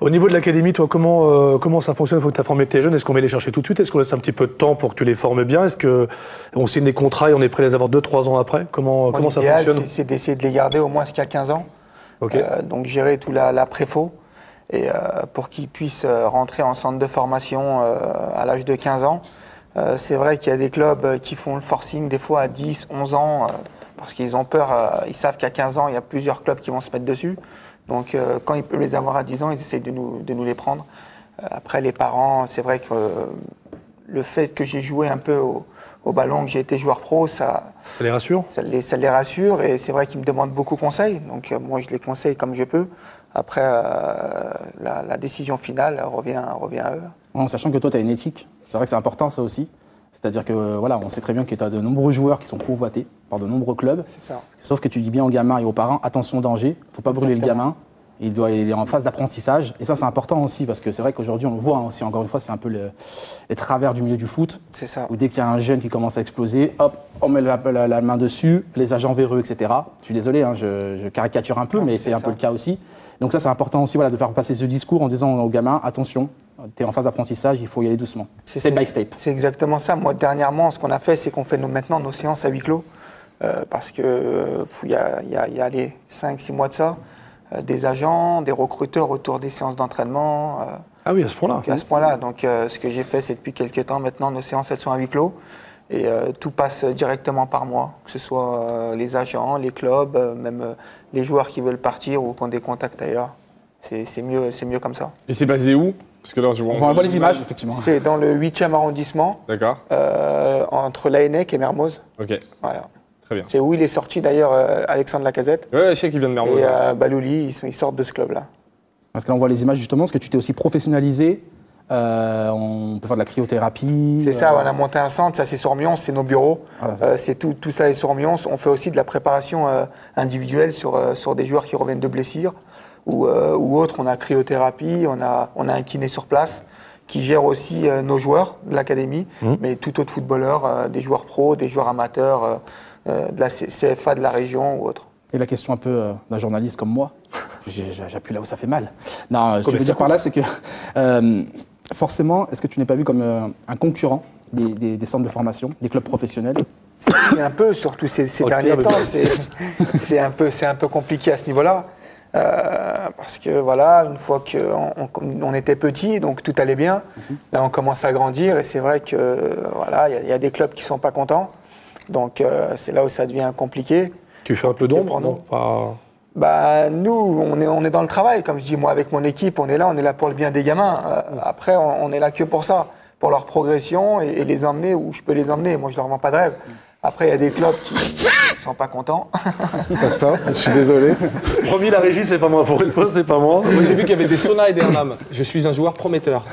Au niveau de l'académie, toi, comment ça fonctionne? Il faut que tu as formé tes jeunes. Est-ce qu'on met les chercher tout de suite? Est-ce qu'on laisse un petit peu de temps pour que tu les formes bien? Est-ce qu'on signe des contrats et on est prêt à les avoir 2-3 ans après? Comment ça fonctionne? C'est d'essayer de les garder au moins jusqu'à 15 ans. Okay. Donc gérer tout la préfo et pour qu'ils puissent rentrer en centre de formation à l'âge de 15 ans. C'est vrai qu'il y a des clubs qui font le forcing des fois à 10, 11 ans parce qu'ils ont peur, ils savent qu'à 15 ans, il y a plusieurs clubs qui vont se mettre dessus. Donc quand ils peuvent les avoir à 10 ans, ils essayent de nous les prendre. Après les parents, c'est vrai que le fait que j'ai joué un peu au ballon, que j'ai été joueur pro, ça les rassure? Ça les rassure et c'est vrai qu'ils me demandent beaucoup de conseils. Donc moi je les conseille comme je peux. Après la décision finale revient à eux. En sachant que toi tu as une éthique, c'est vrai que c'est important ça aussi. C'est-à-dire que voilà, on sait très bien que tu as de nombreux joueurs qui sont convoités par de nombreux clubs. C'est ça. Sauf que tu dis bien aux gamins et aux parents, attention danger, il ne faut pas brûler le gamin. Il est en phase d'apprentissage. Et ça, c'est important aussi, parce que c'est vrai qu'aujourd'hui, on le voit aussi, encore une fois, c'est un peu les travers du milieu du foot. C'est ça. Où dès qu'il y a un jeune qui commence à exploser, hop, on met la main dessus, les agents véreux, etc. Je suis désolé, hein, je caricature un peu, mais c'est un peu le cas aussi. Donc ça, c'est important aussi, voilà, de faire passer ce discours en disant aux gamins, attention, tu es en phase d'apprentissez, il faut y aller doucement. Step by step. C'est exactement ça. Moi, dernièrement, ce qu'on a fait, c'est qu'on fait maintenant nos séances à huis clos. Parce que il y a les 5-6 mois de ça, des agents, des recruteurs autour des séances d'entraînement. Ah oui, à ce point-là. À ce point-là. Donc ce que j'ai fait, c'est depuis quelques temps, maintenant, nos séances, elles sont à huis clos. Et tout passe directement par moi, que ce soit les agents, les clubs, même les joueurs qui veulent partir ou qui ont des contacts ailleurs. C'est mieux comme ça. Et c'est basé où? Parce que là, on voit les images, effectivement. C'est dans le 8e arrondissement. D'accord. Entre Laennec et Mermoz. Ok. Voilà. Très bien. C'est où il est sorti d'ailleurs, Alexandre Lacazette. Ouais, je sais qu'il vient de Mermoz. Et Balouli, ils sortent de ce club-là. Parce que là, on voit les images justement, parce que tu t'es aussi professionnalisé. On peut faire de la cryothérapie. C'est ça, on a monté un centre, ça c'est sur Mions, c'est nos bureaux. Voilà, c'est tout ça est sur Mions. On fait aussi de la préparation individuelle sur des joueurs qui reviennent de blessures ou autres. On a cryothérapie, on a un kiné sur place qui gère aussi nos joueurs de l'académie, mais tout autre footballeur, des joueurs pros, des joueurs amateurs, de la CFA de la région ou autre. Et la question un peu d'un journaliste comme moi, j'appuie là où ça fait mal. Non, ce que je veux dire par là, c'est que forcément, est-ce que tu n'es pas vu comme un concurrent des centres de formation, des clubs professionnels? Un peu, surtout ces derniers temps, c'est un peu compliqué à ce niveau-là. Parce que voilà, une fois qu'on était petit, donc tout allait bien. Là, on commence à grandir et c'est vrai que voilà, il y a des clubs qui sont pas contents. Donc c'est là où ça devient compliqué. Tu fais un peu d'ombre, non? Pas... Bah, nous, on est dans le travail. Comme je dis, moi, avec mon équipe, on est là pour le bien des gamins. Après, on est là que pour ça, pour leur progression et les emmener où je peux les emmener. Moi, je leur vends pas de rêve. Après, il y a des clubs qui ne sont pas contents. Il passe pas, je suis désolé. Promis, la régie, c'est pas moi. Pour une fois, c'est pas moi. Moi, j'ai vu qu'il y avait des saunas et des hammams. Je suis un joueur prometteur.